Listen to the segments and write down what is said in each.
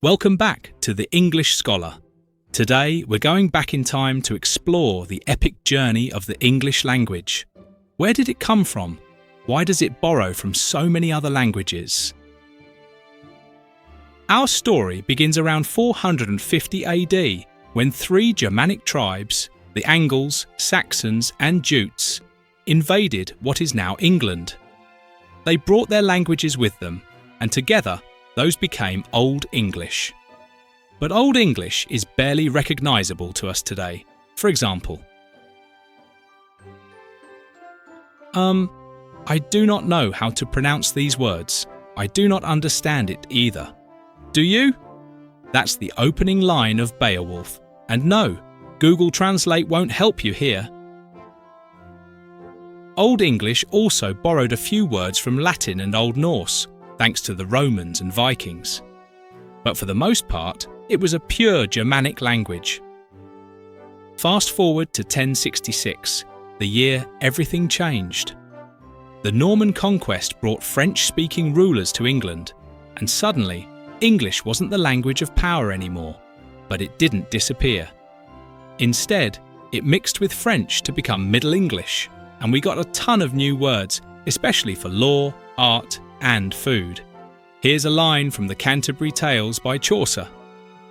Welcome back to The English Scholar. Today we're going back in time to explore the epic journey of the English language. Where did it come from? Why does it borrow from so many other languages? Our story begins around 450 AD when three Germanic tribes, the Angles, Saxons and Jutes, invaded what is now England. They brought their languages with them, and together those became Old English. But Old English is barely recognisable to us today. For example, I do not know how to pronounce these words. I do not understand it either. Do you? That's the opening line of Beowulf. And no, Google Translate won't help you here. Old English also borrowed a few words from Latin and Old Norse, thanks to the Romans and Vikings. But for the most part, it was a pure Germanic language. Fast forward to 1066, the year everything changed. The Norman conquest brought French-speaking rulers to England, and suddenly, English wasn't the language of power anymore, but it didn't disappear. Instead, it mixed with French to become Middle English, and we got a ton of new words, especially for law, art, and food. Here's a line from the Canterbury Tales by Chaucer.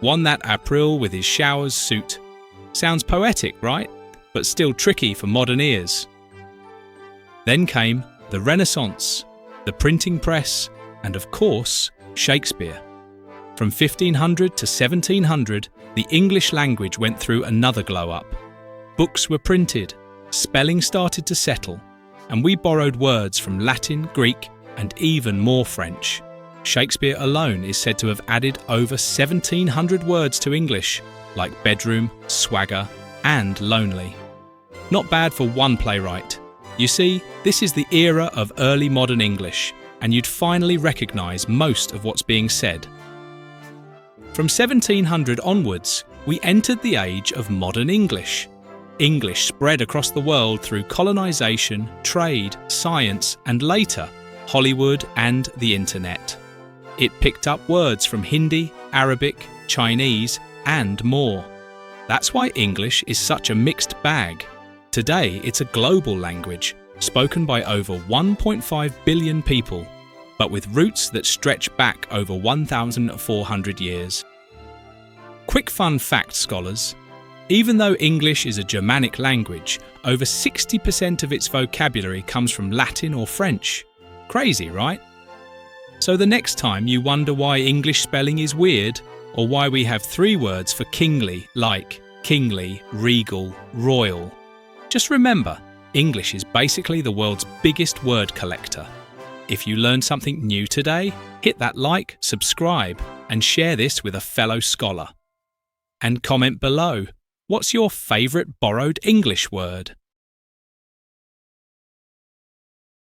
"Won that April with his showers suit." Sounds poetic, right? But still tricky for modern ears. Then came the Renaissance, the printing press, and of course, Shakespeare. From 1500 to 1700, the English language went through another glow-up. Books were printed, spelling started to settle, and we borrowed words from Latin, Greek, and even more French. Shakespeare alone is said to have added over 1,700 words to English, like bedroom, swagger, and lonely. Not bad for one playwright. You see, this is the era of early modern English, and you'd finally recognise most of what's being said. From 1700 onwards, we entered the age of modern English. English spread across the world through colonisation, trade, science, and later, Hollywood and the internet. It picked up words from Hindi, Arabic, Chinese, and more. That's why English is such a mixed bag. Today, it's a global language, spoken by over 1.5 billion people, but with roots that stretch back over 1,400 years. Quick fun fact, scholars. Even though English is a Germanic language, over 60% of its vocabulary comes from Latin or French. Crazy, right? So the next time you wonder why English spelling is weird, or why we have three words for kingly like kingly, regal, royal, just remember, English is basically the world's biggest word collector. If you learned something new today, hit that like, subscribe, and share this with a fellow scholar. And comment below, what's your favourite borrowed English word?